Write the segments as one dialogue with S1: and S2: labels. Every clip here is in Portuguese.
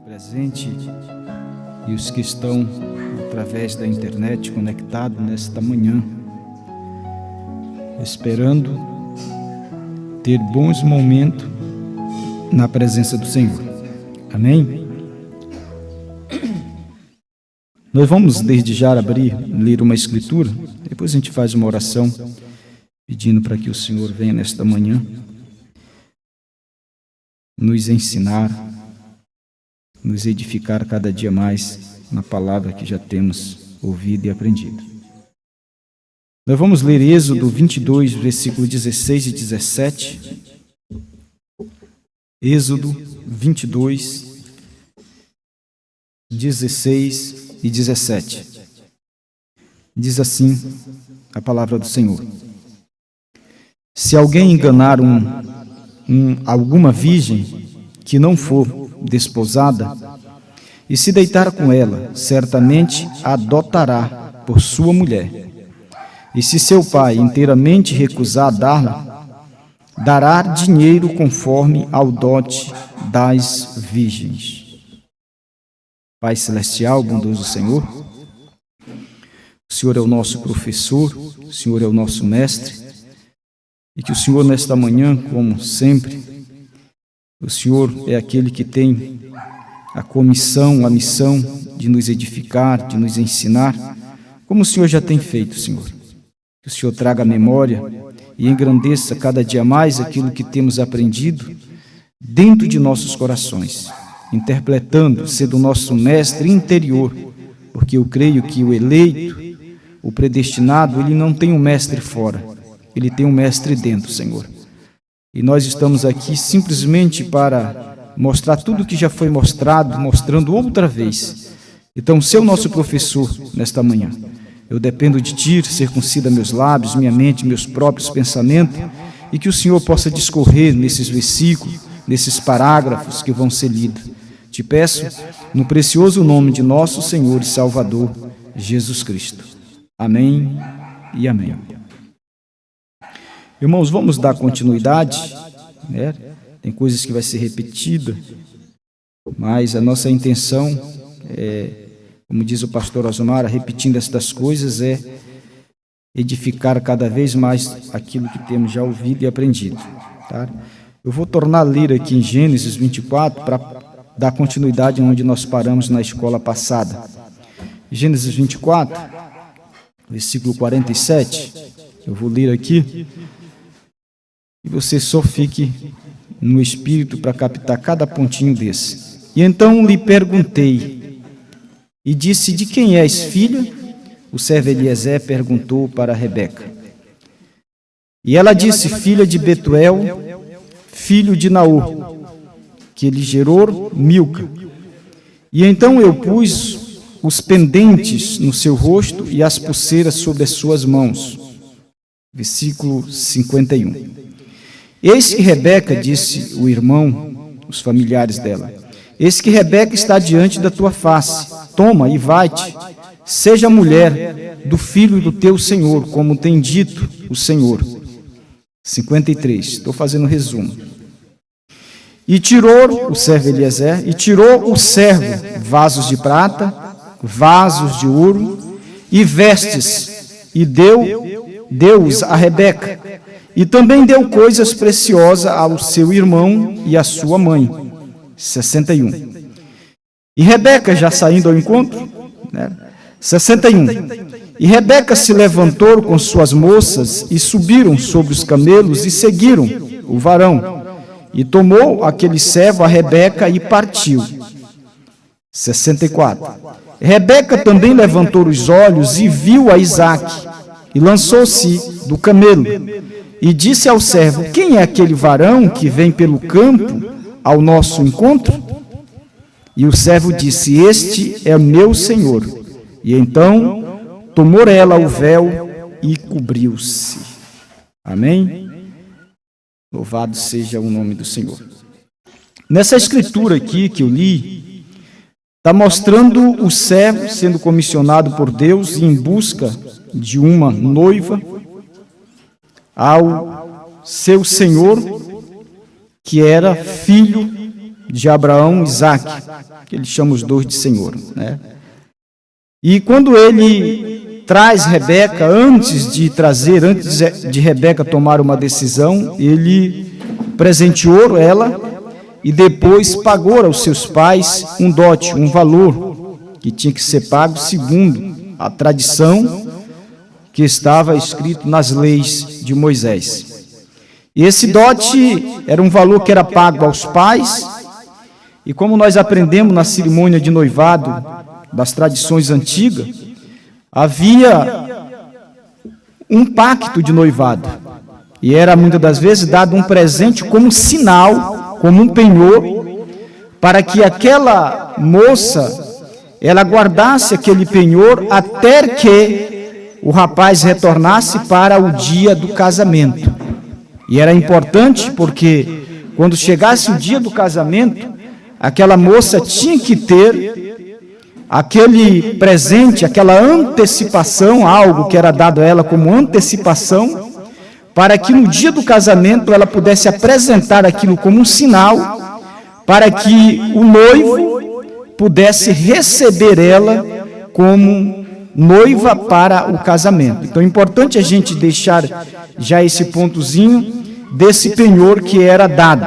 S1: presente e os que estão através da internet conectados nesta manhã, esperando ter bons momentos na presença do Senhor. Amém? Nós vamos desde já ler uma escritura, depois a gente faz uma oração pedindo para que o Senhor venha nesta manhã nos ensinar, nos edificar cada dia mais na palavra que já temos ouvido e aprendido. Nós vamos ler Êxodo 22, versículo 16 e 17. Êxodo 22, 16 e 17. Diz assim a palavra do Senhor: se alguém enganar alguma virgem que não for desposada e se deitar com ela, certamente a adotará por sua mulher. E se seu pai inteiramente recusar dá-la, dará dinheiro conforme ao dote das virgens. Pai celestial, bondoso Senhor, o Senhor é o nosso professor, o Senhor é o nosso mestre, e que o Senhor nesta manhã, como sempre, o Senhor é aquele que tem a comissão, a missão de nos edificar, de nos ensinar, como o Senhor já tem feito, Senhor. Que o Senhor traga a memória e engrandeça cada dia mais aquilo que temos aprendido dentro de nossos corações, interpretando, sendo o nosso mestre interior, porque eu creio que o eleito, o predestinado, ele não tem um mestre fora, ele tem um mestre dentro, Senhor. E nós estamos aqui simplesmente para mostrar tudo o que já foi mostrado, mostrando outra vez. Então, ser o nosso professor nesta manhã. Eu dependo de Ti, circuncida meus lábios, minha mente, meus próprios pensamentos, e que o Senhor possa discorrer nesses versículos, nesses parágrafos que vão ser lidos. Te peço, no precioso nome de nosso Senhor e Salvador, Jesus Cristo. Amém e amém. Irmãos, vamos dar continuidade, né? Tem coisas que vai ser repetida, mas a nossa intenção é, como diz o pastor Osmar, repetindo estas coisas, é edificar cada vez mais aquilo que temos já ouvido e aprendido. Tá? Eu vou tornar a ler aqui em Gênesis 24 para dar continuidade onde nós paramos na escola passada. Gênesis 24, versículo 47, eu vou ler aqui. E você só fique no espírito para captar cada pontinho desse. E então lhe perguntei, e disse, de quem és filha? O servo Eliezer perguntou para Rebeca. E ela disse, filha de Betuel, filho de Naor, que lhe gerou Milca. E então eu pus os pendentes no seu rosto e as pulseiras sobre as suas mãos. Versículo 51. Eis que Rebeca, disse o irmão, os familiares dela, eis que Rebeca está diante da tua face, toma e vai-te, seja mulher do filho do teu Senhor, como tem dito o Senhor. 53, estou fazendo resumo. E tirou o servo Eliezer, e tirou o servo vasos de prata, vasos de ouro e vestes, e deu-os a Rebeca. E também deu coisas preciosas ao seu irmão e à sua mãe. 61. E Rebeca, já saindo ao encontro, 61. E Rebeca se levantou com suas moças e subiram sobre os camelos e seguiram o varão. E tomou aquele servo a Rebeca e partiu. 64. Rebeca também levantou os olhos e viu a Isaque e lançou-se do camelo. E disse ao servo, quem é aquele varão que vem pelo campo ao nosso encontro? E o servo disse, este é meu senhor. E então tomou ela o véu e cobriu-se. Amém? Louvado seja o nome do Senhor. Nessa escritura aqui que eu li, está mostrando o servo sendo comissionado por Deus em busca de uma noiva, ao seu senhor, que era filho de Abraão, Isaque, que ele chama os dois de Senhor, né? E quando ele traz Rebeca, antes de Rebeca tomar uma decisão, ele presenteou ela e depois pagou aos seus pais um dote, um valor que tinha que ser pago segundo a tradição que estava escrito nas leis de Moisés. E esse dote era um valor que era pago aos pais, e como nós aprendemos na cerimônia de noivado das tradições antigas, havia um pacto de noivado, e era muitas das vezes dado um presente como sinal, como um penhor, para que aquela moça, ela guardasse aquele penhor até que o rapaz retornasse para o dia do casamento. E era importante porque quando chegasse o dia do casamento, aquela moça tinha que ter aquele presente, aquela antecipação, algo que era dado a ela como antecipação, para que no dia do casamento ela pudesse apresentar aquilo como um sinal, para que o noivo pudesse receber ela como noiva para o casamento. Então é importante a gente deixar já esse pontozinho desse penhor que era dado,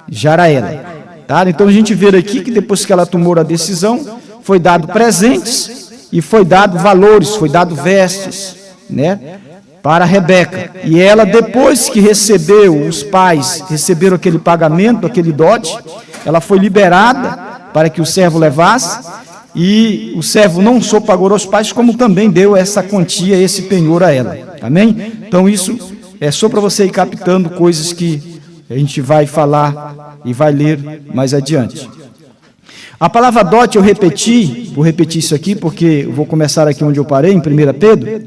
S1: já era ela. Tá? Então a gente vê aqui que depois que ela tomou a decisão, foi dado presentes e foi dado valores, foi dado vestes, né, para Rebeca. E ela, depois que recebeu, os pais receberam aquele pagamento, aquele dote, ela foi liberada para que o servo levasse, e o servo não só pagou aos pais, como também deu essa quantia, esse penhor a ela. Amém? Então isso é só para você ir captando coisas que a gente vai falar e vai ler mais adiante. A palavra dote eu vou repetir isso aqui, porque eu vou começar aqui onde eu parei, em 1 Pedro.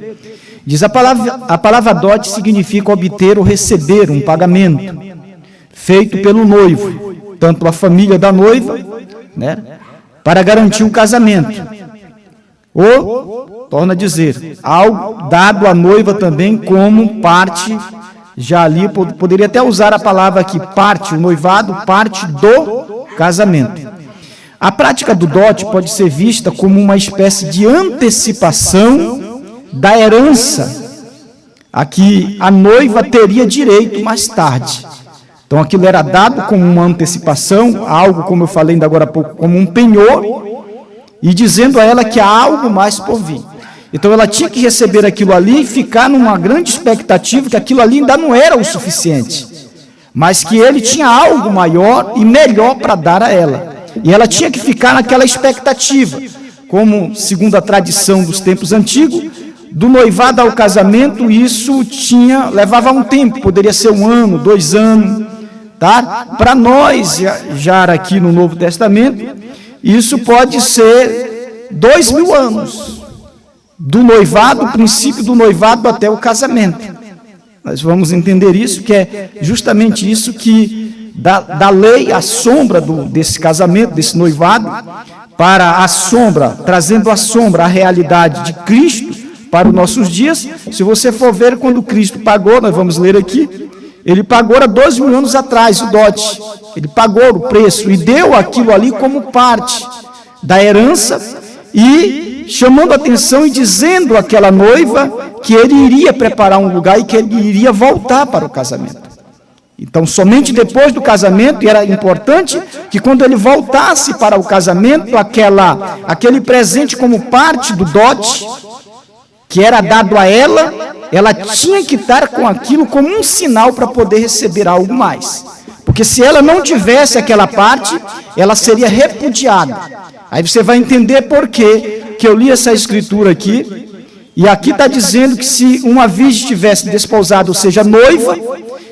S1: Diz a palavra dote significa obter ou receber um pagamento feito pelo noivo, tanto a família da noiva, né, para garantir um casamento. Ou, torna a dizer, algo dado à noiva também como parte, já ali, poderia até usar a palavra aqui, parte, o noivado, parte do casamento. A prática do dote pode ser vista como uma espécie de antecipação da herança a que a noiva teria direito mais tarde. Então aquilo era dado como uma antecipação, algo, como eu falei ainda agora há pouco, como um penhor, e dizendo a ela que há algo mais por vir. Então ela tinha que receber aquilo ali e ficar numa grande expectativa que aquilo ali ainda não era o suficiente, mas que ele tinha algo maior e melhor para dar a ela. E ela tinha que ficar naquela expectativa, como segundo a tradição dos tempos antigos, do noivado ao casamento, isso levava um tempo, poderia ser 1 ano, 2 anos, tá? Para nós, já aqui no Novo Testamento, isso pode ser 2000 anos, do noivado, o princípio do noivado até o casamento. Nós vamos entender isso, que é justamente isso que da lei, a sombra desse casamento, desse noivado, para a sombra, trazendo a sombra, a realidade de Cristo para os nossos dias. Se você for ver, quando Cristo pagou, nós vamos ler aqui, ele pagou há 2000 anos atrás o dote, ele pagou o preço e deu aquilo ali como parte da herança, e chamando a atenção e dizendo àquela noiva que ele iria preparar um lugar e que ele iria voltar para o casamento. Então, somente depois do casamento, e era importante que quando ele voltasse para o casamento, aquele presente como parte do dote, que era dado a ela, ela tinha que estar com aquilo como um sinal para poder receber algo mais. Porque se ela não tivesse aquela parte, ela seria repudiada. Aí você vai entender por quê que eu li essa escritura aqui, e aqui está dizendo que se uma virgem estivesse desposada, ou seja, noiva,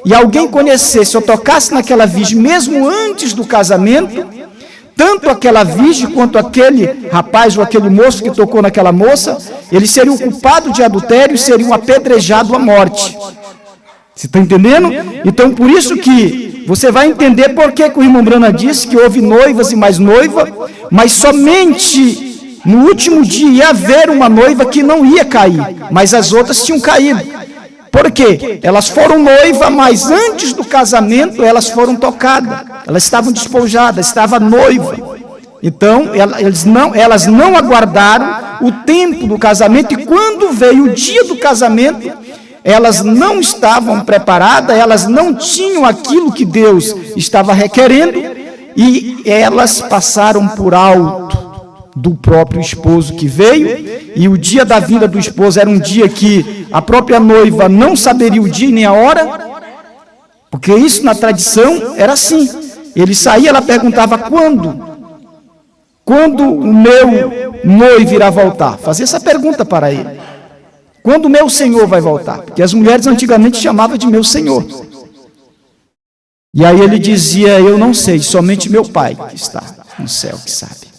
S1: e alguém conhecesse ou tocasse naquela virgem, mesmo antes do casamento, tanto aquela virgem quanto aquele rapaz ou aquele moço que tocou naquela moça, eles seriam culpados de adultério e seriam apedrejados à morte. Você está entendendo? Então, por isso que você vai entender por que o irmão Brana disse que houve noivas e mais noiva, mas somente no último dia ia haver uma noiva que não ia cair, mas as outras tinham caído. Por quê? Elas foram noiva, mas antes do casamento elas foram tocadas. Elas estavam despojadas, estava noiva. Então, elas não aguardaram o tempo do casamento, e quando veio o dia do casamento, elas não estavam preparadas, elas não tinham aquilo que Deus estava requerendo, e elas passaram por alto do próprio esposo que veio, e o dia da vinda do esposo era um dia que a própria noiva não saberia o dia nem a hora, porque isso na tradição era assim. Ele saía, ela perguntava: quando o meu noivo irá voltar? Fazia essa pergunta para ele: quando o meu senhor vai voltar? Porque as mulheres antigamente chamavam de meu senhor. E aí ele dizia: eu não sei, somente meu pai que está no céu que sabe.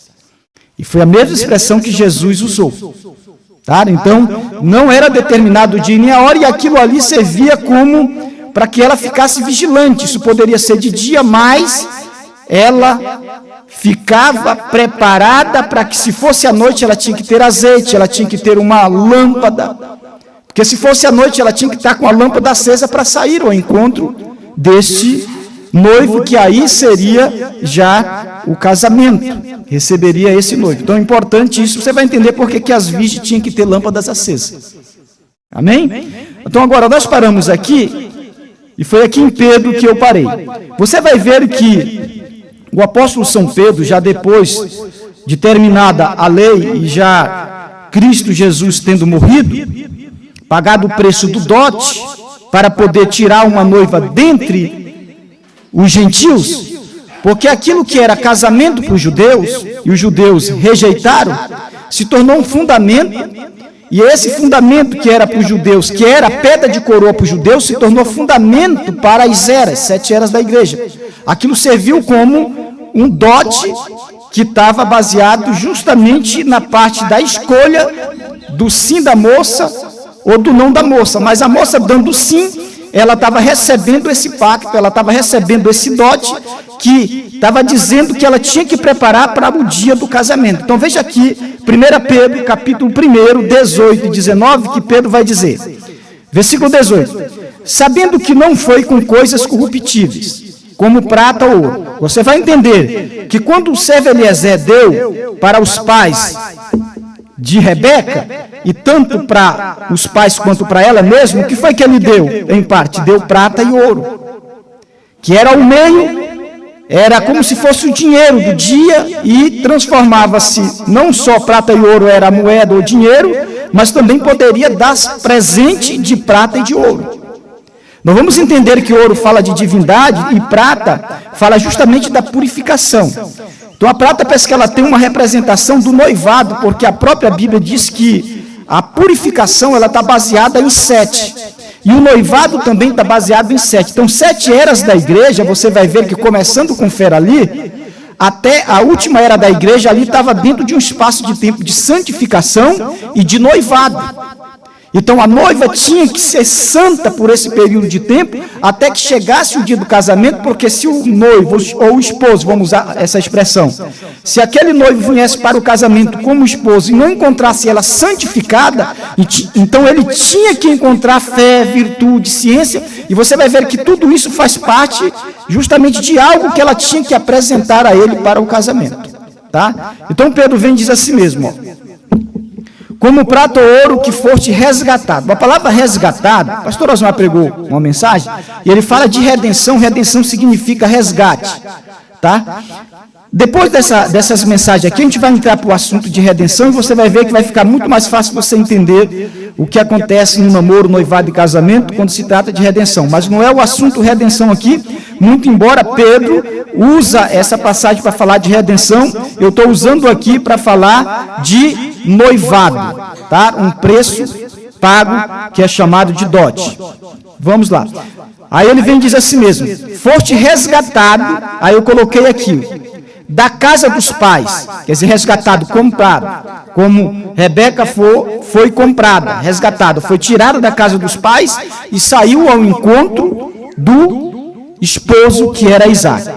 S1: E foi a mesma expressão que Jesus usou. Tá? Então, não era determinado o dia nem a hora, e aquilo ali servia como para que ela ficasse vigilante. Isso poderia ser de dia, mas ela ficava preparada para que, se fosse à noite, ela tinha que ter azeite, ela tinha que ter uma lâmpada, porque se fosse à noite, ela tinha que estar com a lâmpada acesa para sair ao encontro deste noivo, que aí seria já o casamento, receberia esse noivo. Então é importante isso, você vai entender por que as virgens tinham que ter lâmpadas acesas. Amém? Então agora nós paramos aqui, e foi aqui em Pedro que eu parei. Você vai ver que o apóstolo São Pedro, já depois de terminada a lei, e já Cristo Jesus tendo morrido, pagado o preço do dote, para poder tirar uma noiva dentre os gentios, porque aquilo que era casamento para os judeus, e os judeus rejeitaram, se tornou um fundamento, e esse fundamento que era para os judeus, que era a pedra de coroa para os judeus, se tornou fundamento para as eras, 7 eras da igreja. Aquilo serviu como um dote que estava baseado justamente na parte da escolha do sim da moça ou do não da moça, mas a moça dando sim, ela estava recebendo esse pacto, ela estava recebendo esse dote, que estava dizendo que ela tinha que preparar para o dia do casamento. Então veja aqui, 1 Pedro, capítulo 1, 18 e 19, que Pedro vai dizer, versículo 18, sabendo que não foi com coisas corruptíveis, como prata ou ouro. Você vai entender que quando o servo Eliezer deu para os pais de Rebeca, e tanto para os pais quanto para ela mesma, o que foi que ele deu? Em parte, deu prata e ouro, que era o meio, era como se fosse o dinheiro do dia, e transformava-se, não só prata e ouro era a moeda ou dinheiro, mas também poderia dar presente de prata e de ouro. Nós vamos entender que ouro fala de divindade e prata fala justamente da purificação. Então a prata parece que ela tem uma representação do noivado, porque a própria Bíblia diz que a purificação ela está baseada em 7. E o noivado também está baseado em 7. Então 7 eras da igreja, você vai ver que começando com Fera ali, até a última era da igreja ali estava dentro de um espaço de tempo de santificação e de noivado. Então a noiva tinha que ser santa por esse período de tempo, até que chegasse o dia do casamento, porque se o noivo ou o esposo, vamos usar essa expressão, se aquele noivo viesse para o casamento como esposo e não encontrasse ela santificada, então ele tinha que encontrar fé, virtude, ciência, e você vai ver que tudo isso faz parte justamente de algo que ela tinha que apresentar a ele para o casamento. Tá? Então Pedro vem e diz assim mesmo, ó, como prata ou ouro que foste resgatado. A palavra resgatado, o pastor Osmar pregou uma mensagem, e ele fala de redenção. Redenção significa resgate, tá? Depois dessas mensagens aqui, a gente vai entrar para o assunto de redenção, e você vai ver que vai ficar muito mais fácil você entender o que acontece no namoro, noivado e casamento, quando se trata de redenção. Mas não é o assunto redenção aqui, muito embora Pedro usa essa passagem para falar de redenção, eu estou usando aqui para falar de noivado, tá? Um preço pago que é chamado de dote. Vamos lá. Aí ele vem e diz assim mesmo, foste resgatado, aí eu coloquei aqui, da casa dos pais, quer dizer, resgatado, comprado, como Rebeca foi comprada, resgatado, foi tirada da casa dos pais e saiu ao encontro do esposo que era Isaac.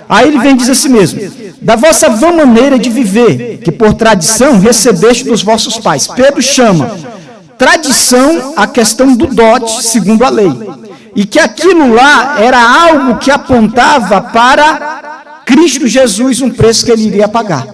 S1: Aí ele vem e diz assim mesmo, da vossa vã maneira de viver, que por tradição recebeste dos vossos pais. Pedro chama tradição a questão do dote, segundo a lei. E que aquilo lá era algo que apontava para Cristo Jesus, um preço que ele iria pagar.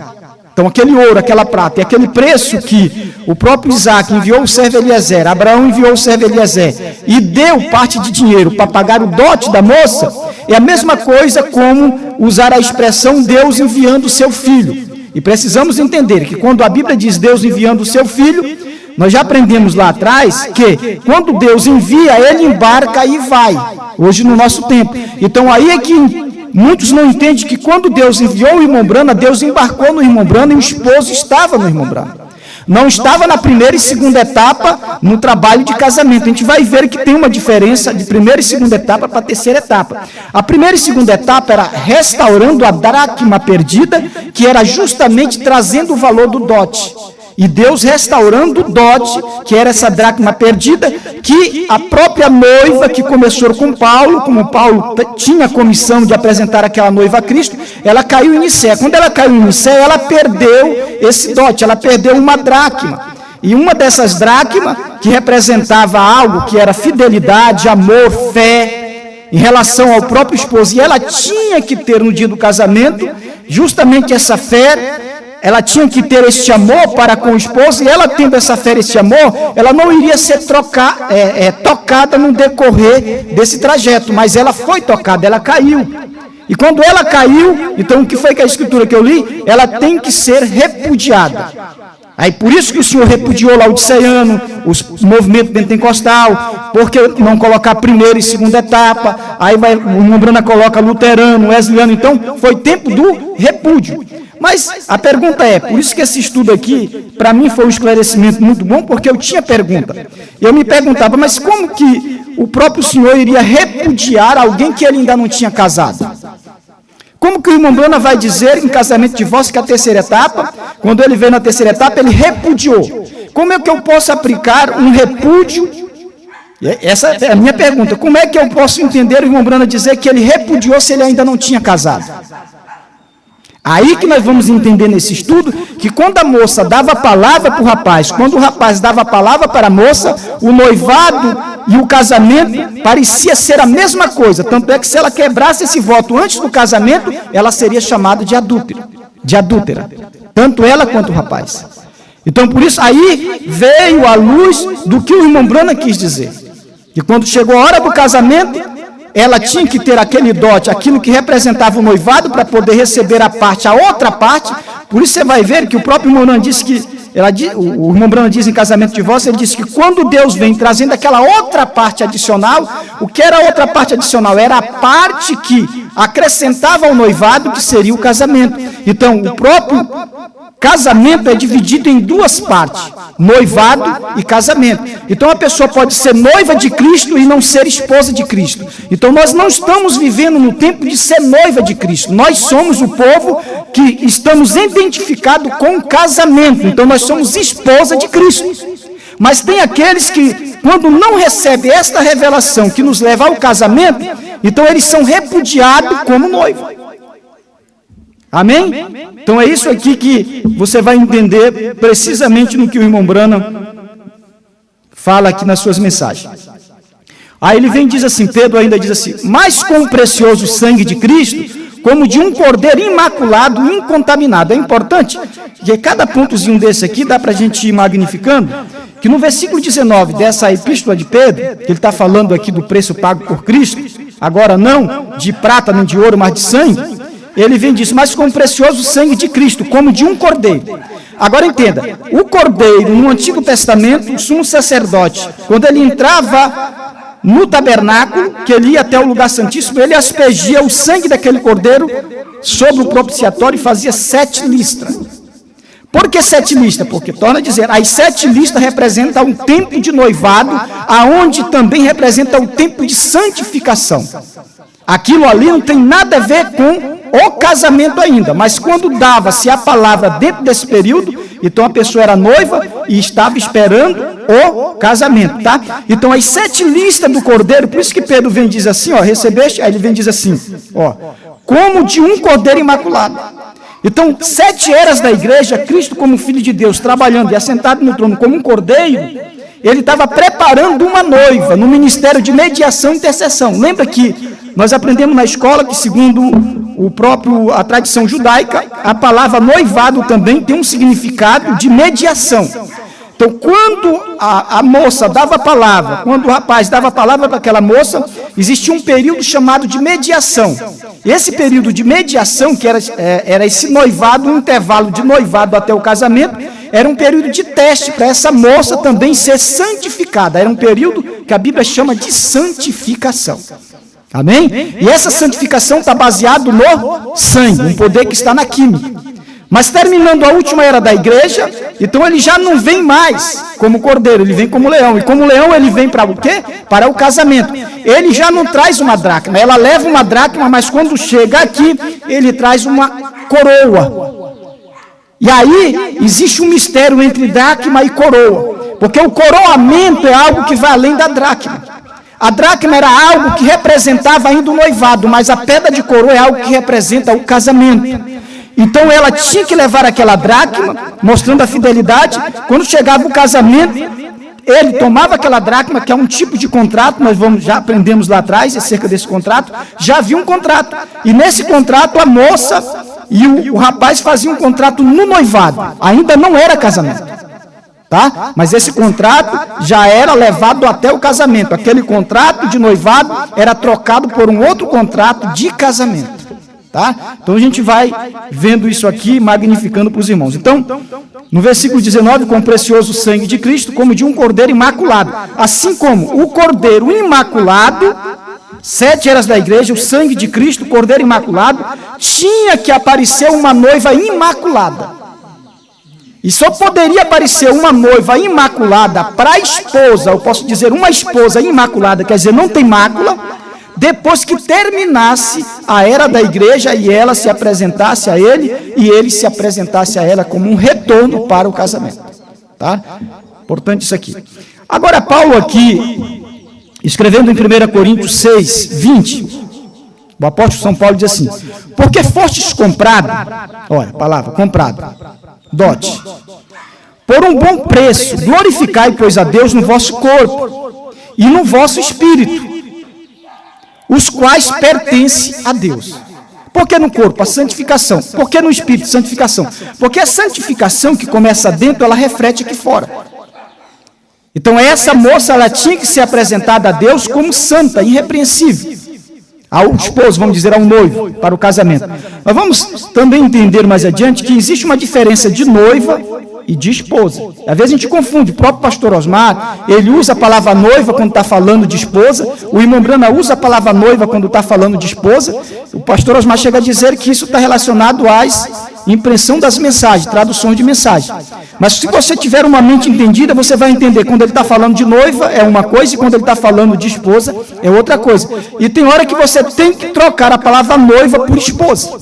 S1: Então, aquele ouro, aquela prata, e aquele preço que o próprio Isaac enviou o servo Eliezer, Abraão enviou o servo Eliezer, e deu parte de dinheiro para pagar o dote da moça, é a mesma coisa como usar a expressão Deus enviando o seu filho. E precisamos entender que quando a Bíblia diz Deus enviando o seu filho, nós já aprendemos lá atrás que quando Deus envia, ele embarca e vai, hoje no nosso tempo. Então aí é que muitos não entendem que quando Deus enviou o irmão Brana, Deus embarcou no irmão Brana e o esposo estava no irmão Brana. Não estava na primeira e segunda etapa no trabalho de casamento. A gente vai ver que tem uma diferença de primeira e segunda etapa para a terceira etapa. A primeira e segunda etapa era restaurando a dracma perdida, que era justamente trazendo o valor do dote. E Deus restaurando o dote, que era essa dracma perdida, que a própria noiva, que começou com Paulo, como Paulo tinha a comissão de apresentar aquela noiva a Cristo, ela caiu em Nicéia. Quando ela caiu em Nicéia, ela perdeu esse dote, ela perdeu uma dracma. E uma dessas dracmas, que representava algo que era fidelidade, amor, fé, em relação ao próprio esposo, e ela tinha que ter no dia do casamento, justamente essa fé. Ela tinha que ter este amor para com o esposo, e ela tendo essa fé, esse amor, ela não iria ser tocada no decorrer desse trajeto, mas ela foi tocada, ela caiu. E quando ela caiu, então o que foi que a escritura que eu li? Ela tem que ser repudiada. Aí por isso que o Senhor repudiou Laodiceano, os movimentos pentecostal, porque não colocar primeira e segunda etapa, aí vai, o irmão Brana coloca luterano, wesleyano, então foi tempo do repúdio. Mas a pergunta é, por isso que esse estudo aqui, para mim foi um esclarecimento muito bom, porque eu tinha pergunta. Eu me perguntava, mas como que o próprio Senhor iria repudiar alguém que ele ainda não tinha casado? Como que o irmão Brana vai dizer em casamento de divórcio que a terceira etapa, quando ele veio na terceira etapa, ele repudiou? Como é que eu posso aplicar um repúdio? Essa é a minha pergunta. Como é que eu posso entender o irmão Brana dizer que ele repudiou se ele ainda não tinha casado? Aí que nós vamos entender nesse estudo que quando a moça dava a palavra para o rapaz, quando o rapaz dava a palavra para a moça, o noivado e o casamento parecia ser a mesma coisa. Tanto é que se ela quebrasse esse voto antes do casamento, ela seria chamada de adúltera. Tanto ela quanto o rapaz. Então por isso aí veio a luz do que o irmão Brana quis dizer. Que quando chegou a hora do casamento, ela tinha que ter aquele dote, aquilo que representava o noivado, para poder receber a outra parte. Por isso você vai ver que o próprio irmão Brana disse que, o irmão Brana diz em casamento de divórcio, ele disse que quando Deus vem trazendo aquela outra parte adicional, o que era a outra parte adicional? Era a parte que acrescentava ao noivado, que seria o casamento. Então, o próprio casamento é dividido em duas partes, noivado e casamento. Então a pessoa pode ser noiva de Cristo e não ser esposa de Cristo. Então nós não estamos vivendo no tempo de ser noiva de Cristo. Nós somos o povo que estamos identificados com o casamento. Então nós somos esposa de Cristo. Mas tem aqueles que, quando não recebem esta revelação que nos leva ao casamento, então eles são repudiados como noiva. Amém? Então é isso aqui que você vai entender precisamente no que o irmão Brana fala aqui nas suas mensagens. Aí ele vem e diz assim, Pedro ainda diz assim, mas com o precioso sangue de Cristo, como de um cordeiro imaculado, incontaminado. É importante que cada pontozinho desse aqui dá para a gente ir magnificando, que no versículo 19 dessa epístola de Pedro, que ele está falando aqui do preço pago por Cristo, agora não de prata nem de ouro, mas de sangue, ele vem disso, mas com o precioso sangue de Cristo, como de um cordeiro. Agora entenda, o cordeiro no Antigo Testamento, o sumo sacerdote, quando ele entrava no tabernáculo, que ele ia até o lugar santíssimo, ele aspergia o sangue daquele cordeiro sobre o propiciatório e fazia 7 listras. Por que 7 listas? Porque, torna a dizer, as 7 listas representam um tempo de noivado, aonde também representa o tempo de santificação. Aquilo ali não tem nada a ver com o casamento ainda, mas quando dava-se a palavra dentro desse período, então a pessoa era noiva e estava esperando o casamento, tá? Então as 7 listas do cordeiro, por isso que Pedro vem e diz assim, ó, recebeste, aí ele vem e diz assim, ó, como de um cordeiro imaculado. Então 7 eras da igreja, Cristo como Filho de Deus, trabalhando e assentado no trono como um cordeiro, ele estava preparando uma noiva no ministério de mediação e intercessão. Lembra que nós aprendemos na escola que, segundo a tradição judaica, a palavra noivado também tem um significado de mediação. Então, quando a moça dava a palavra, quando o rapaz dava a palavra para aquela moça, existia um período chamado de mediação. Esse período de mediação, que era esse noivado, um intervalo de noivado até o casamento, era um período de teste para essa moça também ser santificada. Era um período que a Bíblia chama de santificação. Amém? E essa santificação está baseada no sangue, um poder que está na química. Mas terminando a última era da igreja, então ele já não vem mais como cordeiro, ele vem como leão. E como leão ele vem para o quê? Para o casamento. Ele já não traz uma dracma, ela leva uma dracma, mas quando chega aqui, ele traz uma coroa. E aí, existe um mistério entre dracma e coroa. Porque o coroamento é algo que vai além da dracma. A dracma era algo que representava ainda o noivado, mas a pedra de coroa é algo que representa o casamento. Então ela tinha que levar aquela dracma, mostrando a fidelidade. Quando chegava o casamento, ele tomava aquela dracma, que é um tipo de contrato, já aprendemos lá atrás acerca desse contrato, já havia um contrato. E nesse contrato a moça e o rapaz faziam um contrato no noivado, ainda não era casamento. Tá? Mas esse contrato já era levado até o casamento. Aquele contrato de noivado era trocado por um outro contrato de casamento. Tá? Então a gente vai vendo isso aqui, magnificando para os irmãos. Então, no versículo 19, com o precioso sangue de Cristo, como de um cordeiro imaculado. Assim como o cordeiro imaculado, 7 eras da igreja, o sangue de Cristo, o cordeiro imaculado, tinha que aparecer uma noiva imaculada. E só poderia aparecer uma noiva imaculada para a esposa, eu posso dizer uma esposa imaculada, quer dizer, não tem mácula, depois que terminasse a era da igreja e ela se apresentasse a ele e ele se apresentasse a ela como um retorno para o casamento. Tá? Importante isso aqui. Agora, Paulo aqui, escrevendo em 1 Coríntios 6, 20, o apóstolo São Paulo diz assim: porque fostes comprado, olha, palavra, comprado, dote, por um bom preço, glorificai, pois, a Deus no vosso corpo e no vosso espírito, os quais pertencem a Deus. Por que no corpo? A santificação. Por que no espírito? Santificação. Porque a santificação que começa dentro, ela reflete aqui fora. Então essa moça, ela tinha que ser apresentada a Deus como santa, irrepreensível. Ao esposo, vamos dizer, ao noivo, para o casamento. Mas vamos também entender mais adiante que existe uma diferença de noiva e de esposa. Às vezes a gente confunde. O próprio pastor Osmar, ele usa a palavra noiva quando está falando de esposa. O irmão Brana usa a palavra noiva quando está falando de esposa. O pastor Osmar chega a dizer que isso está relacionado às impressão das mensagens, traduções de mensagem. Mas se você tiver uma mente entendida, você vai entender quando ele está falando de noiva é uma coisa e quando ele está falando de esposa é outra coisa. E tem hora que você tem que trocar a palavra noiva por esposa.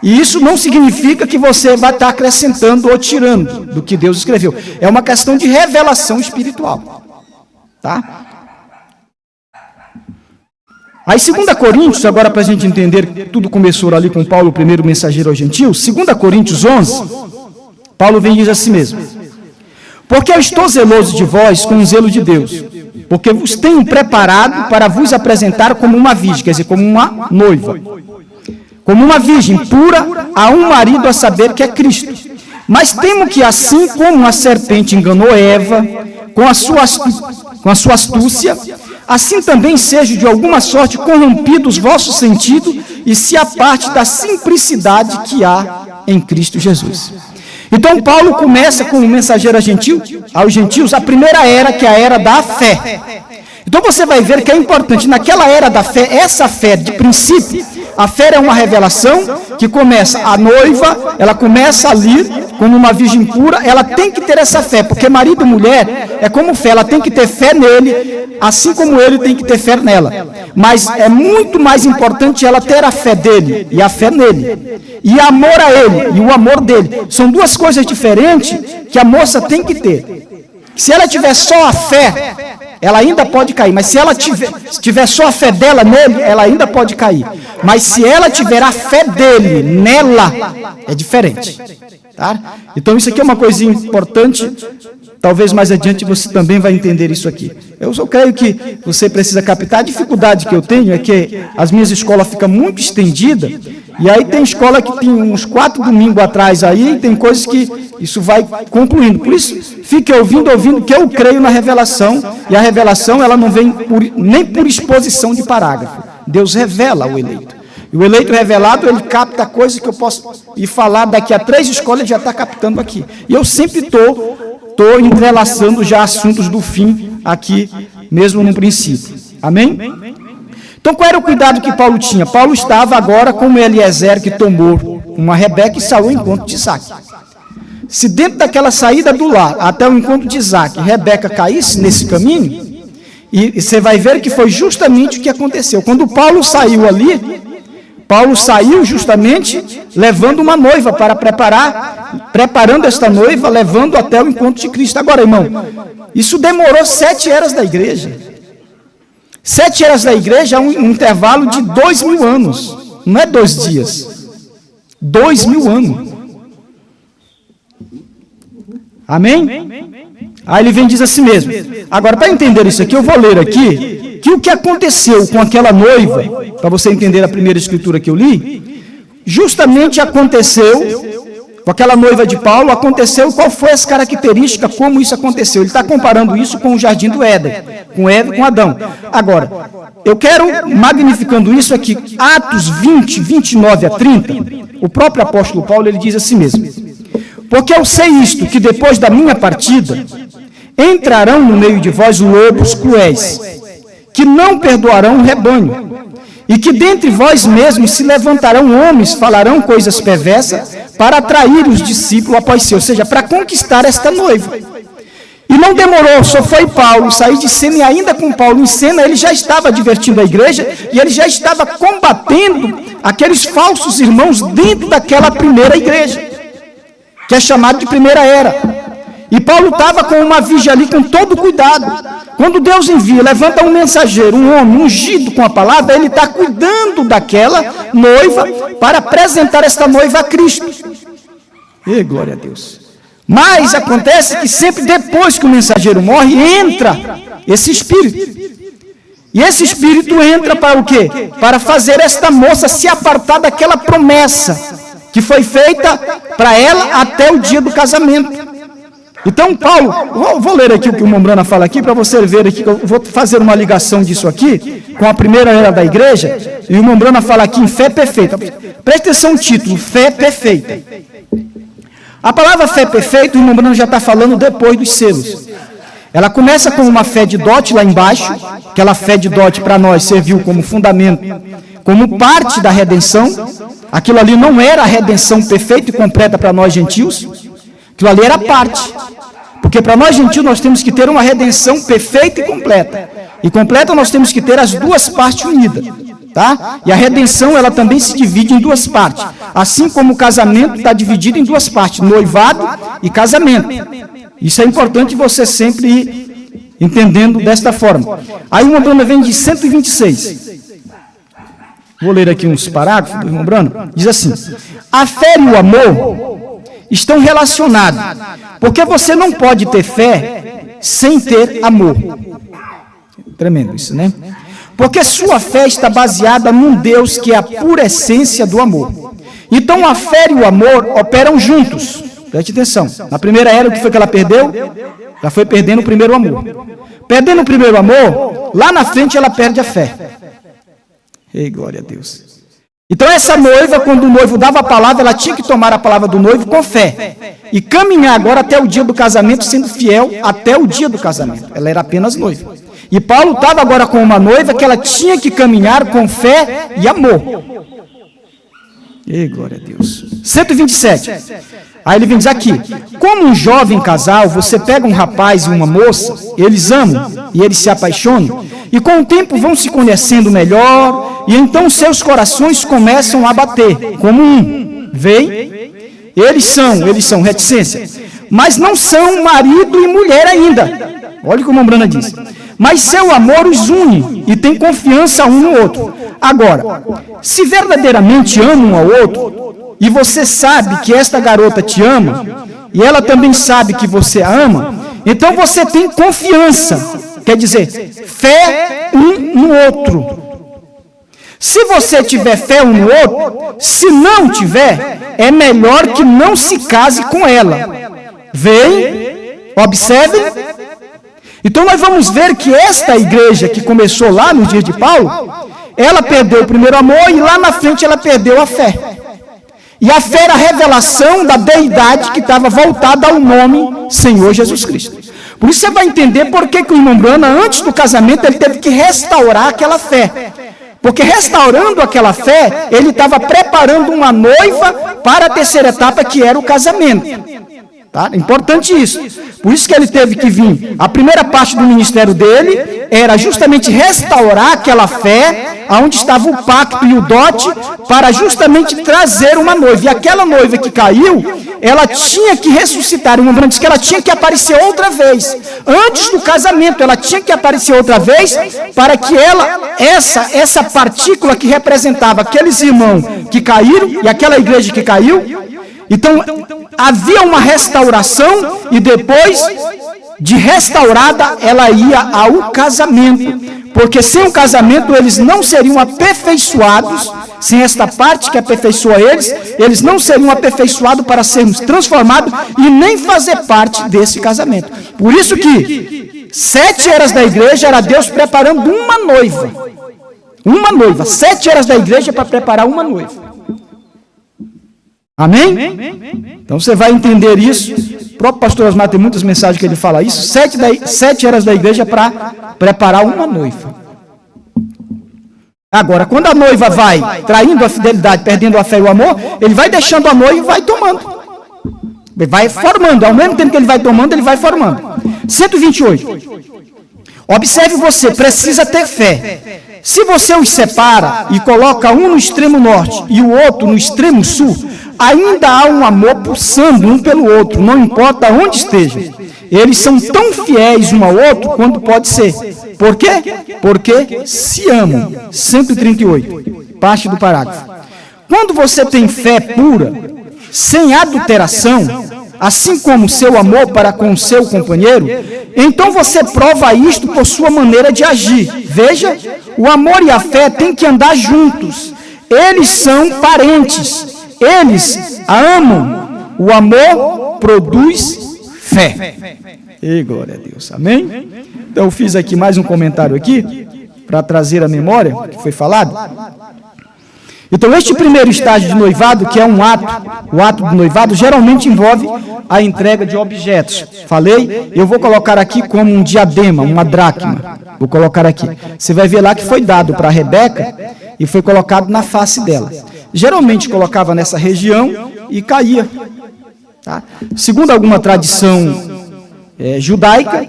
S1: E isso não significa que você vai estar acrescentando ou tirando do que Deus escreveu. É uma questão de revelação espiritual. Tá? Aí, 2 Coríntios, agora para a gente entender que tudo começou ali com Paulo, o primeiro mensageiro aos gentios, 2 Coríntios 11, Paulo vem e diz assim mesmo: porque eu estou zeloso de vós com o zelo de Deus, porque vos tenho preparado para vos apresentar como uma virgem, quer dizer, como uma noiva, como uma virgem pura a um marido, a saber que é Cristo. Mas temo que assim como a serpente enganou Eva com a sua astúcia, assim também seja de alguma sorte corrompido os vossos sentidos e se aparte da simplicidade que há em Cristo Jesus. Então Paulo começa com o mensageiro aos gentios, a primeira era, que é a era da fé. Então você vai ver que é importante, naquela era da fé, essa fé de princípio, a fé é uma revelação que começa, a noiva, ela começa ali, como uma virgem pura, ela tem que ter essa fé, porque marido e mulher é como fé, ela tem que ter fé nele, assim como ele tem que ter fé nela. Mas é muito mais importante ela ter a fé dele e a fé nele, e amor a ele e o amor dele. São duas coisas diferentes que a moça tem que ter. Se ela tiver só a fé, ela ainda pode cair, mas se ela tiver só a fé dela nele, ela ainda pode cair. Mas se ela tiver a fé dele nela, é diferente. Tá? Então isso aqui é uma coisinha importante Talvez mais adiante você também vai entender isso aqui. Eu só creio que você precisa captar. A dificuldade que eu tenho é que as minhas escolas ficam muito estendidas, e aí tem escola que tem uns 4 domingos atrás aí, e tem coisas que isso vai concluindo. Por isso, fique ouvindo, que eu creio na revelação, e a revelação ela não vem nem por exposição de parágrafo. Deus revela o eleito. E o eleito revelado, ele capta coisas que eu posso ir falar daqui a 3 escolas, ele já está captando aqui. E eu sempre estou entrelaçando já assuntos do fim aqui, mesmo no princípio. Amém? Então, qual era o cuidado que Paulo tinha? Paulo estava agora como Eliezer, que tomou uma Rebeca e saiu ao encontro de Isaac. Se dentro daquela saída do lar, até o encontro de Isaac, Rebeca caísse nesse caminho, e você vai ver que foi justamente o que aconteceu. Quando Paulo saiu ali, Paulo saiu justamente levando uma noiva para preparando esta noiva, levando até o encontro de Cristo. Agora, irmão, isso demorou 7 eras da igreja. 7 eras da igreja é um intervalo de 2.000 anos. Não é 2 dias. 2.000 anos. Amém? Aí ele vem e diz assim mesmo. Agora, para entender isso aqui, eu vou ler aqui que o que aconteceu com aquela noiva, para você entender a primeira escritura que eu li, justamente aconteceu com aquela noiva de Paulo, aconteceu, qual foi as características, como isso aconteceu. Ele está comparando isso com o jardim do Éden, com Eva e com Adão. Agora, eu quero, magnificando isso aqui, Atos 20, 29 a 30, o próprio apóstolo Paulo, ele diz assim mesmo: porque eu sei isto, que depois da minha partida, entrarão no meio de vós lobos cruéis, que não perdoarão o rebanho, e que dentre vós mesmos se levantarão homens, falarão coisas perversas, para atrair os discípulos após si, ou seja, para conquistar esta noiva. E não demorou, só foi Paulo sair de cena, e ainda com Paulo em cena, ele já estava advertindo a igreja, e ele já estava combatendo aqueles falsos irmãos dentro daquela primeira igreja, que é chamado de primeira era. E Paulo estava com uma vigia ali, com todo cuidado. Quando Deus envia, levanta um mensageiro, um homem ungido com a palavra, ele está cuidando daquela noiva para apresentar esta noiva a Cristo. E glória a Deus. Mas acontece que sempre depois que o mensageiro morre, entra esse espírito. E esse espírito entra para o quê? Para fazer esta moça se apartar daquela promessa que foi feita para ela até o dia do casamento. Então, Paulo, vou ler aqui o que o Mombrana fala aqui, para você ver aqui, que eu vou fazer uma ligação disso aqui, com a primeira era da igreja, e o Mombrana fala aqui em fé perfeita. Preste atenção no título, fé perfeita. A palavra fé perfeita, o Mombrana já está falando depois dos selos. Ela começa com uma fé de dote lá embaixo, aquela fé de dote para nós serviu como fundamento, como parte da redenção. Aquilo ali não era a redenção perfeita e completa para nós gentios, aquilo ali era parte. Porque para nós gentios nós temos que ter uma redenção perfeita e completa. E completa nós temos que ter as duas partes unidas. Tá? E a redenção ela também se divide em 2 partes. Assim como o casamento está dividido em 2 partes, noivado e casamento. Isso é importante você sempre ir entendendo desta forma. Aí o Mombrana vem de 126. Vou ler aqui uns parágrafos do Mombrana. Diz assim: a fé e o amor estão relacionados, porque você não pode ter fé sem ter amor. Tremendo isso, né? Porque sua fé está baseada num Deus que é a pura essência do amor. Então a fé e o amor operam juntos. Preste atenção. Na primeira era, o que foi que ela perdeu? Ela foi perdendo o primeiro amor. Perdendo o primeiro amor, lá na frente ela perde a fé. Ei, glória a Deus. Então essa noiva, quando o noivo dava a palavra, ela tinha que tomar a palavra do noivo com fé. E caminhar agora até o dia do casamento, sendo fiel até o dia do casamento. Ela era apenas noiva. E Paulo estava agora com uma noiva que ela tinha que caminhar com fé e amor. Ei, glória a Deus. 127. Aí ele vem dizer aqui: como um jovem casal, você pega um rapaz e uma moça, eles amam e eles se apaixonam, e com o tempo vão se conhecendo melhor, e então seus corações começam a bater, como um. Vem? Eles são reticência, mas não são marido e mulher ainda. Olha o que o Mombrana diz. Mas seu amor os une e tem confiança um no outro. Agora, se verdadeiramente amam um ao outro, e você sabe que esta garota te ama, e ela também sabe que você a ama, Então você tem confiança, quer dizer, fé um no outro. Se você tiver fé um no outro, se não tiver, é melhor que não se case com ela. Veem, observem. Então nós vamos ver que esta igreja que começou lá no dia de Paulo, ela perdeu o primeiro amor e lá na frente ela perdeu a fé. E a fé era a revelação da deidade que estava voltada ao nome Senhor Jesus Cristo. Por isso você vai entender por que o irmão Branham, antes do casamento, ele teve que restaurar aquela fé. Porque restaurando aquela fé, ele estava preparando uma noiva para a terceira etapa, que era o casamento. Tá? Importante isso. Por isso que ele teve que vir. A primeira parte do ministério dele era justamente restaurar aquela fé, onde estava o pacto e o dote, para justamente trazer uma noiva. E aquela noiva que caiu, ela tinha que ressuscitar. O irmão Branham disse que ela tinha que aparecer outra vez. Antes do casamento, ela tinha que aparecer outra vez, para que ela, essa partícula que representava aqueles irmãos que caíram, e aquela igreja que caiu, então havia uma restauração, e depois de restaurada, ela ia ao casamento. Porque sem o casamento eles não seriam aperfeiçoados, sem esta parte que aperfeiçoa eles não seriam aperfeiçoados para sermos transformados e nem fazer parte desse casamento. Por isso que 7 eras da igreja era Deus preparando uma noiva. Uma noiva. 7 eras da igreja para preparar uma noiva. Amém? Então você vai entender isso. O próprio pastor Osmar tem muitas mensagens que ele fala isso. 7 eras da igreja para preparar uma noiva. Agora, quando a noiva vai traindo a fidelidade, perdendo a fé e o amor, ele vai deixando a noiva e vai tomando. Ele vai formando. Ao mesmo tempo que ele vai tomando, ele vai formando. 128. Observe você, precisa ter fé. Se você os separa e coloca um no extremo norte e o outro no extremo sul, ainda há um amor pulsando um pelo outro, não importa onde estejam. Eles são tão fiéis um ao outro quanto pode ser. Por quê? Porque se amam. 138, parte do parágrafo. Quando você tem fé pura, sem adulteração, assim como seu amor para com seu companheiro, então você prova isto por sua maneira de agir. Veja, o amor e a fé têm que andar juntos. Eles são parentes. Eles amam. O amor produz fé. E glória a Deus. Amém? Então eu fiz aqui mais um comentário aqui, para trazer a memória que foi falado. Então, este primeiro estágio de noivado, que é um ato, o ato do noivado, geralmente envolve a entrega de objetos. Falei, eu vou colocar aqui como um diadema, uma dracma. Vou colocar aqui. Você vai ver lá que foi dado para a Rebeca e foi colocado na face dela. Geralmente colocava nessa região e caía. Tá? Segundo alguma tradição judaica,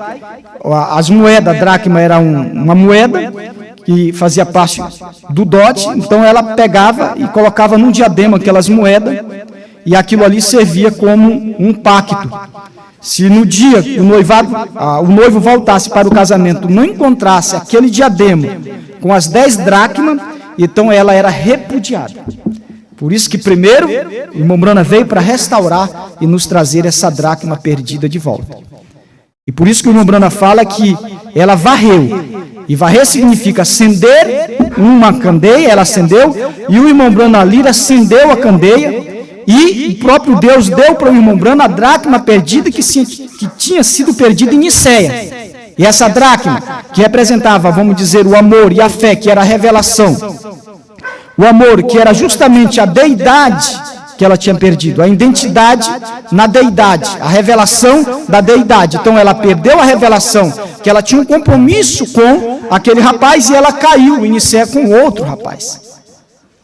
S1: as moedas, a dracma era uma moeda que fazia parte do dote, então ela pegava e colocava num diadema aquelas moedas, e aquilo ali servia como um pacto. Se no dia o noivo voltasse para o casamento, não encontrasse aquele diadema com as 10 dracmas, então ela era repudiada. Por isso que primeiro, o irmão Branham veio para restaurar e nos trazer essa dracma perdida de volta. E por isso que o irmão Branham fala que ela varreu. E varrer significa acender uma candeia, ela acendeu, e o irmão Branham ali acendeu a candeia, e o próprio Deus deu para o irmão Branham a dracma perdida que tinha sido perdida em Niceia. E essa dracma, que representava, vamos dizer, o amor e a fé, que era a revelação, o amor, que era justamente a deidade que ela tinha perdido, a identidade na deidade, a revelação da deidade. Então ela perdeu a revelação, que ela tinha um compromisso com aquele rapaz, e ela caiu em Niceia com outro rapaz,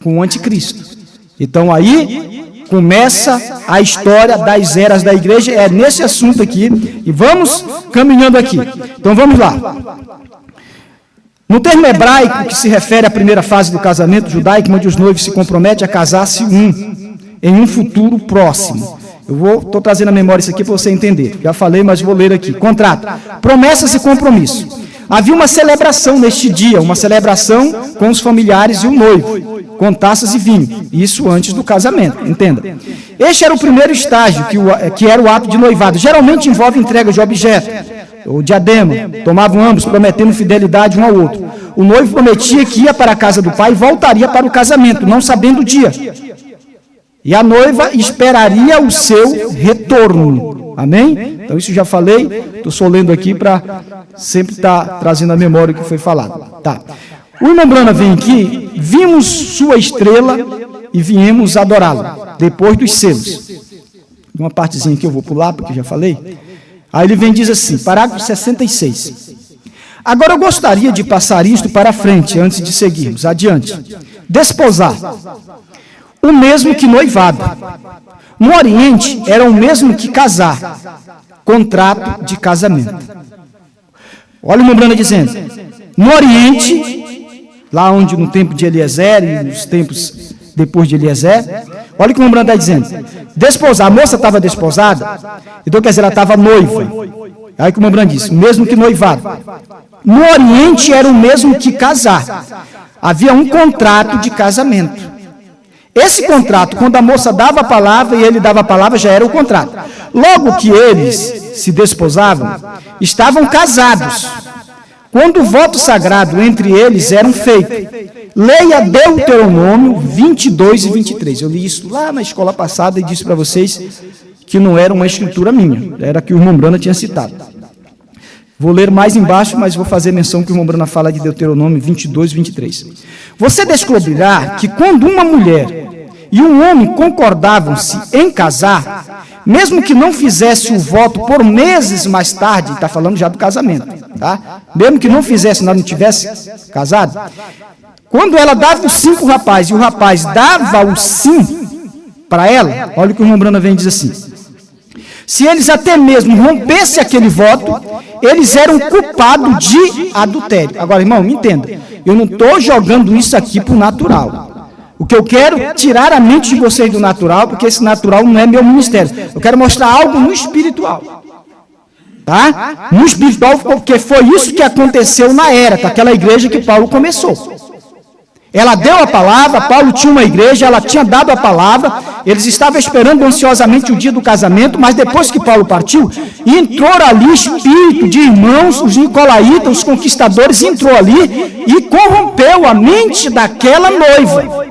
S1: com o anticristo. Então aí começa a história das eras da igreja, é nesse assunto aqui, e vamos caminhando aqui. Então vamos lá. No termo hebraico, que se refere à primeira fase do casamento judaico, onde os noivos se comprometem a casar-se em um futuro próximo. Eu estou trazendo a memória isso aqui para você entender. Já falei, mas vou ler aqui. Contrato. Promessas e compromisso. Havia uma celebração neste dia, uma celebração com os familiares e o noivo, com taças e vinho. Isso antes do casamento, entenda. Este era o primeiro estágio, que era o ato de noivado. Geralmente envolve entrega de objeto, ou diadema. Tomavam ambos, prometendo fidelidade um ao outro. O noivo prometia que ia para a casa do pai e voltaria para o casamento, não sabendo o dia. E a noiva esperaria o seu retorno. Amém? Então isso já falei, estou só lendo aqui para sempre estar trazendo à memória o que foi falado. Tá. O irmão Brana vem aqui, vimos sua estrela e viemos adorá-lo, depois dos selos. Uma partezinha que eu vou pular, porque já falei. Aí ele vem e diz assim, parágrafo 66. Agora eu gostaria de passar isto para frente, antes de seguirmos. Adiante. Desposar. O mesmo que noivado. No Oriente, era o mesmo que casar. Contrato de casamento. Olha o irmão Brana dizendo. No Oriente, lá onde no tempo de Eliezer e nos tempos depois de Eliezer, olha o que o irmão Brana está dizendo. Desposar. A moça estava desposada, então quer dizer, ela estava noiva. Aí que o irmão Brana disse, mesmo que noivado. No Oriente, era o mesmo que casar. Havia um contrato de casamento. Esse contrato, quando a moça dava a palavra e ele dava a palavra, já era o contrato. Logo que eles se desposavam, estavam casados. Quando o voto sagrado entre eles era feito. Leia Deuteronômio 22 e 23. Eu li isso lá na escola passada e disse para vocês que não era uma escritura minha, era que o irmão Brana tinha citado. Vou ler mais embaixo, mas vou fazer menção que o irmão Brana fala de Deuteronômio 22 e 23. Você descobrirá que quando uma mulher e um homem concordavam-se em casar, mesmo que não fizesse o voto por meses mais tarde, está falando já do casamento, tá? Mesmo que não fizesse, não tivesse casado, quando ela dava o sim para o rapaz e o rapaz dava o sim para ela, olha o que o irmão Brana vem e diz assim, se eles até mesmo rompessem aquele voto, eles eram culpados de adultério. Agora, irmão, me entenda, eu não estou jogando isso aqui para o natural. O que eu quero tirar a mente de vocês do natural, porque esse natural não é meu ministério. Eu quero mostrar algo no espiritual. Tá? No espiritual, porque foi isso que aconteceu na era, com aquela igreja que Paulo começou. Ela deu a palavra, Paulo tinha uma igreja, ela tinha dado a palavra, eles estavam esperando ansiosamente o dia do casamento, mas depois que Paulo partiu, entrou ali espírito de irmãos, os nicolaítas, os conquistadores, entrou ali e corrompeu a mente daquela noiva.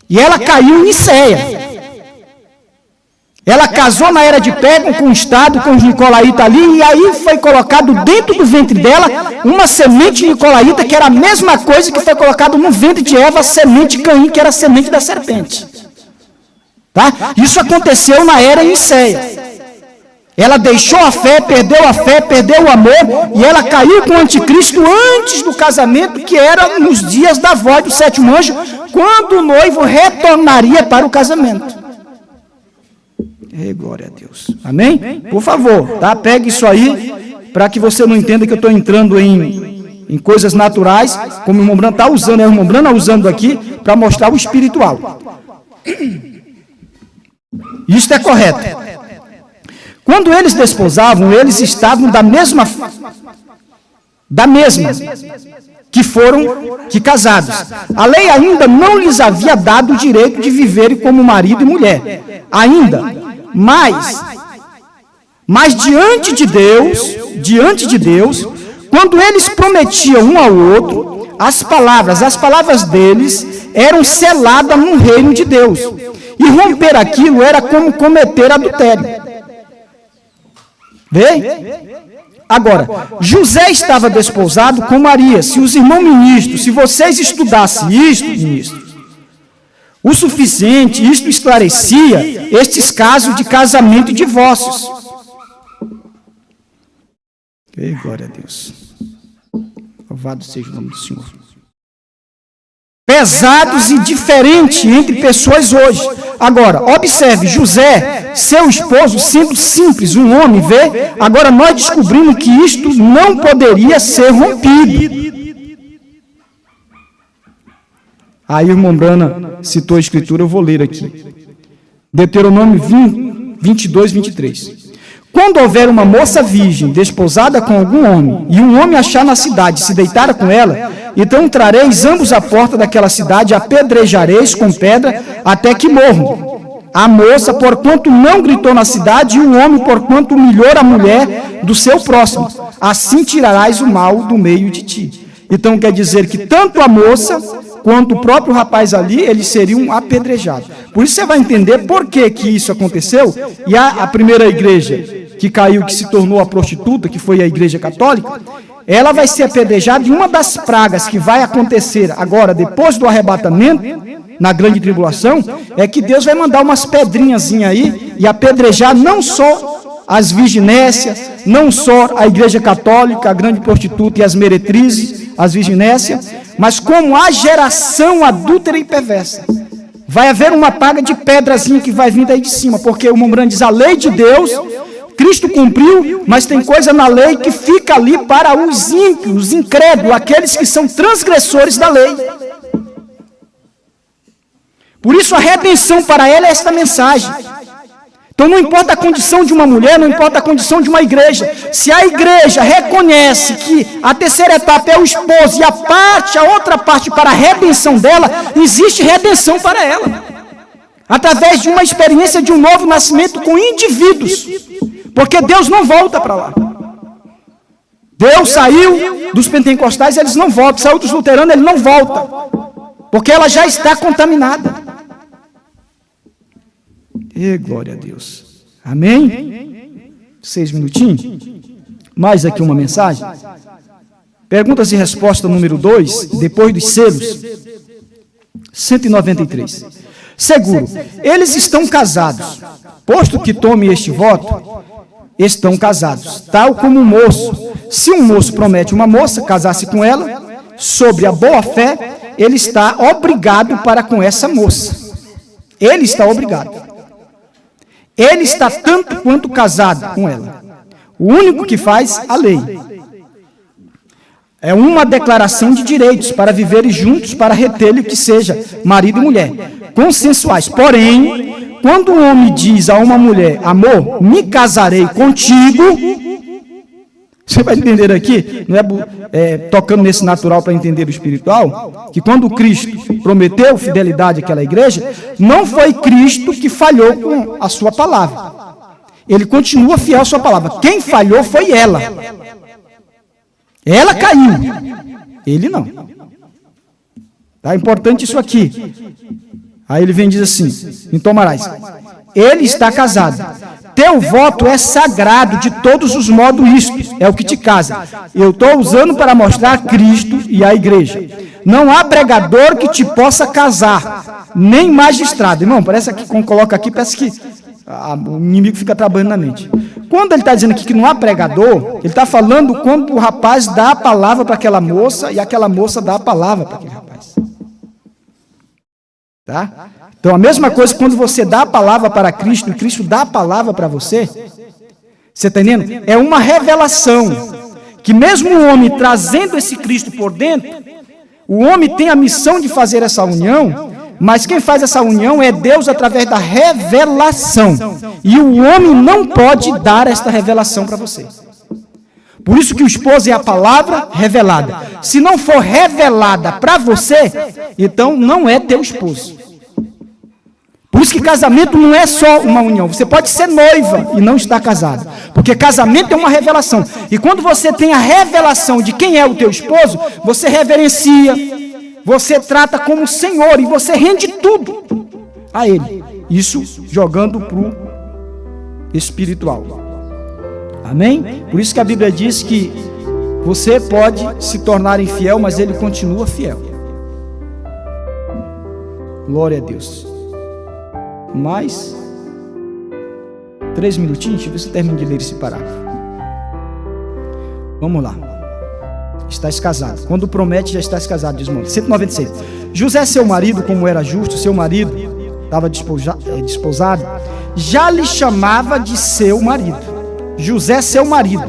S1: E ela caiu em Niceia. Ela casou na era de Pérgamo com o Estado, com os nicolaítas ali, e aí foi colocado dentro do ventre dela uma semente nicolaíta, que era a mesma coisa que foi colocado no ventre de Eva, a semente de Caim, que era a semente da serpente. Tá? Isso aconteceu na era Niceia. Ela deixou a fé, perdeu o amor, e ela caiu com o anticristo antes do casamento, que era nos dias da voz do sétimo anjo, quando o noivo retornaria para o casamento. Glória a Deus. Amém? Por favor, tá? Pegue isso aí, para que você não entenda que eu estou entrando em coisas naturais, como o irmão Brana está usando, o irmão Brana usando aqui, para mostrar o espiritual. Isso é correto. Quando eles desposavam, eles estavam da mesma que casados. A lei ainda não lhes havia dado o direito de viverem como marido e mulher. Ainda. Mas diante de Deus, quando eles prometiam um ao outro, as palavras deles eram seladas no reino de Deus. E romper aquilo era como cometer adultério. Vê? Agora, José estava desposado com Maria. Se os irmãos ministros, se vocês estudassem isto, ministros, o suficiente, isto esclarecia estes casos de casamento e divórcios. Glória a Deus. Louvado seja o nome do Senhor. Pesados e diferentes entre pessoas hoje. Agora, observe, José, seu esposo, sendo simples, um homem, vê? Agora nós descobrimos que isto não poderia ser rompido. Aí o irmão Brana citou a escritura, eu vou ler aqui. Deuteronômio 22, 23. Com Quando houver uma moça virgem desposada com algum homem, e um homem achar na cidade, se deitar com ela, então trareis ambos à porta daquela cidade, apedrejareis com pedra até que morram. A moça, porquanto não gritou na cidade, e o homem, porquanto humilhou a mulher do seu próximo. Assim tirarás o mal do meio de ti. Então quer dizer que tanto a moça quanto o próprio rapaz ali, eles seriam apedrejados. Por isso você vai entender por que isso aconteceu. E a primeira igreja que caiu, que se tornou a prostituta, que foi a igreja católica, ela vai ser apedrejada. E uma das pragas que vai acontecer agora, depois do arrebatamento, na grande tribulação, é que Deus vai mandar umas pedrinhas aí e apedrejar não só as virginécias, não só a igreja católica, a grande prostituta e as meretrizes, as virginécias, mas como a geração adúltera e perversa. Vai haver uma praga de pedrazinha que vai vir daí de cima, porque o irmão diz, a lei de Deus, Cristo cumpriu, mas tem coisa na lei que fica ali para os ímpios, os incrédulos, aqueles que são transgressores da lei. Por isso a redenção para ela é esta mensagem. Então não importa a condição de uma mulher, não importa a condição de uma igreja. Se a igreja reconhece que a terceira etapa é o esposo e a outra parte para a redenção dela, existe redenção para ela. Através de uma experiência de um novo nascimento com indivíduos. Porque Deus não volta para lá. Deus saiu dos pentecostais, eles não voltam. Saiu dos luteranos, ele não volta. Porque ela já está contaminada. E glória a Deus. Amém? 6 minutinhos. Mais aqui uma mensagem. Perguntas e resposta número 2, depois dos selos. 193. Seguro, eles estão casados. Posto que tome este voto, estão casados. Tal como um moço. Se um moço promete uma moça casar-se com ela, sobre a boa fé, ele está obrigado para com essa moça. Ele está obrigado. Ele está tanto quanto casado com ela. O único que faz a lei é uma declaração de direitos para viverem juntos, para retê-lo que seja marido e mulher, consensuais. Porém, quando um homem diz a uma mulher, amor, me casarei contigo, você vai entender aqui, não tocando nesse natural para entender o espiritual, que quando Cristo prometeu fidelidade àquela igreja, não foi Cristo que falhou com a sua palavra. Ele continua fiel à sua palavra. Quem falhou foi ela. Ela caiu. Ele não. Tá importante isso aqui. Aí ele vem e diz assim, em Tomarás, ele está casado. Teu voto é sagrado de todos os modos isto, é o que te casa. Eu estou usando para mostrar Cristo e a igreja. Não há pregador que te possa casar, nem magistrado. Irmão, parece que quando coloca aqui, parece que o inimigo fica trabalhando na mente. Quando ele está dizendo aqui que não há pregador, ele está falando quando o rapaz dá a palavra para aquela moça e aquela moça dá a palavra para aquele rapaz. Tá? Então, a mesma coisa quando você dá a palavra para Cristo e Cristo dá a palavra para você. Você está entendendo? É uma revelação que mesmo o homem trazendo esse Cristo por dentro, o homem tem a missão de fazer essa união, mas quem faz essa união é Deus através da revelação. E o homem não pode dar esta revelação para você. Por isso que o esposo é a palavra revelada. Se não for revelada para você, então não é teu esposo. Por isso que casamento não é só uma união. Você pode ser noiva e não estar casado. Porque casamento é uma revelação. E quando você tem a revelação de quem é o teu esposo, você reverencia, você trata como Senhor e você rende tudo a Ele. Isso jogando para o espiritual. Amém? Por isso que a Bíblia diz que você pode se tornar infiel, mas Ele continua fiel. Glória a Deus. Mais 3 minutinhos, deixa eu ver se eu termino de ler esse parágrafo. Vamos lá. Estás casado. Quando promete, já estás casado, diz o irmão. 196. José, seu marido, como era justo, seu marido estava desposado, já lhe chamava de seu marido. José, seu marido,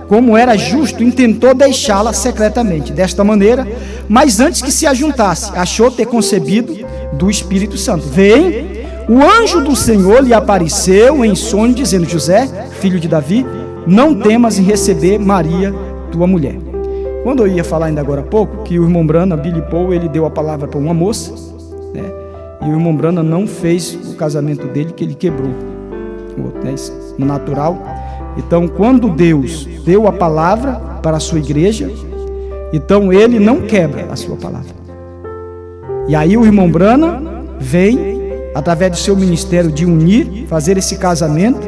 S1: como era justo, intentou deixá-la secretamente, desta maneira, mas antes que se ajuntasse, achou ter concebido do Espírito Santo. Veem, o anjo do Senhor lhe apareceu em sonho, dizendo: José, filho de Davi, não temas em receber Maria, tua mulher. Quando eu ia falar ainda agora há pouco, que o irmão Brana, Billy Paul, ele deu a palavra para uma moça, né? E o irmão Brana não fez o casamento dele, que ele quebrou o outro, né? No natural. Então, quando Deus deu a palavra para a sua igreja, então ele não quebra a sua palavra. E aí o irmão Brana vem, através do seu ministério de unir, fazer esse casamento.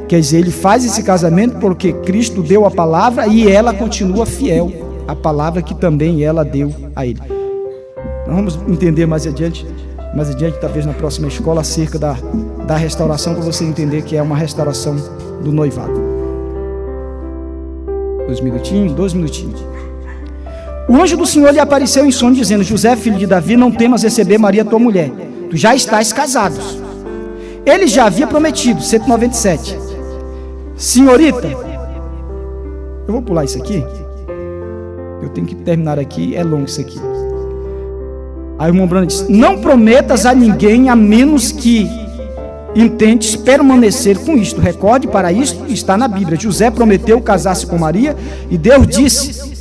S1: Quer dizer, ele faz esse casamento porque Cristo deu a palavra e ela continua fiel à palavra que também ela deu a ele. Nós vamos entender mais adiante, talvez na próxima escola, acerca da restauração, para você entender que é uma restauração do noivado. 2 minutinhos. O anjo do Senhor lhe apareceu em sonho, dizendo: José, filho de Davi, não temas receber Maria, tua mulher. Tu já estás casados. Ele já havia prometido, 197. Senhorita, eu vou pular isso aqui. Eu tenho que terminar aqui, é longo isso aqui. Aí o irmão Brana diz: não prometas a ninguém, a menos que intentes permanecer com isto. Recorde, para isto está na Bíblia. José prometeu casar-se com Maria, e Deus disse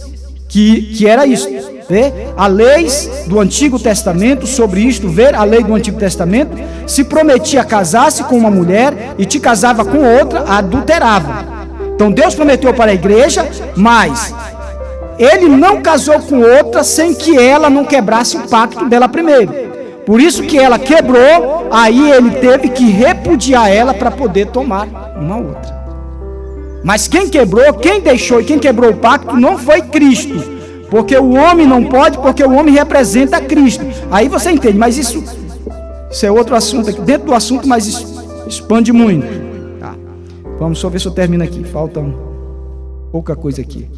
S1: que era isto. A lei do Antigo Testamento sobre isto, a lei do Antigo Testamento, se prometia casar-se com uma mulher e te casava com outra, adulterava. Então Deus prometeu para a igreja, mas ele não casou com outra sem que ela não quebrasse o pacto dela primeiro. Por isso que ela quebrou, aí ele teve que repudiar ela para poder tomar uma outra. Mas quem quebrou, quem deixou e quem quebrou o pacto não foi Cristo. Porque o homem não pode, porque o homem representa Cristo. Aí você entende, mas isso é outro assunto aqui, dentro do assunto, mas expande muito. Tá. Vamos só ver se eu termino aqui, falta pouca coisa aqui.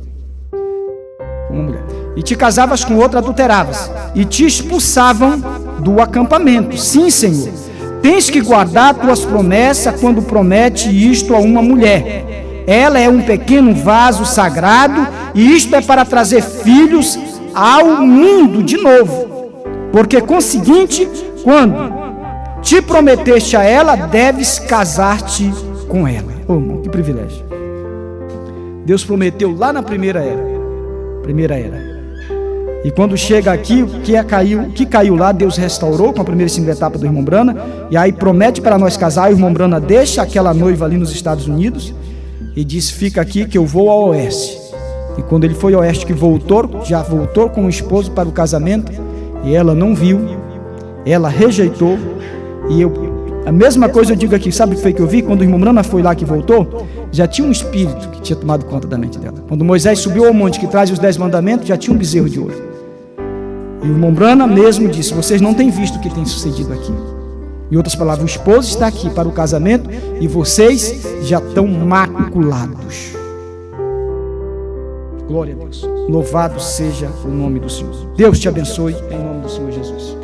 S1: Uma mulher. E te casavas com outra, adulteravas, e te expulsavam do acampamento. Sim, Senhor, tens que guardar tuas promessas quando promete isto a uma mulher. Ela é um pequeno vaso sagrado, e isto é para trazer filhos ao mundo de novo. Porque, conseguinte, quando te prometeste a ela, deves casar-te com ela. Oh, irmão, que privilégio. Deus prometeu lá na primeira era. E quando chega aqui, o que caiu lá, Deus restaurou com a primeira e segunda etapa do irmão Brana, e aí promete para nós casar. O irmão Brana deixa aquela noiva ali nos Estados Unidos e diz: fica aqui que eu vou ao oeste. E quando ele foi ao oeste, que já voltou com o esposo para o casamento, e ela não viu, ela rejeitou. E a mesma coisa eu digo aqui, sabe o que foi que eu vi? Quando o irmão Brana foi lá que voltou, já tinha um espírito que tinha tomado conta da mente dela. Quando Moisés subiu ao monte que traz os 10 mandamentos, já tinha um bezerro de ouro. E o irmão Brana mesmo disse: vocês não têm visto o que tem sucedido aqui. Em outras palavras, o esposo está aqui para o casamento e vocês já estão maculados. Glória a Deus. Louvado seja o nome do Senhor. Deus te abençoe em nome do Senhor Jesus.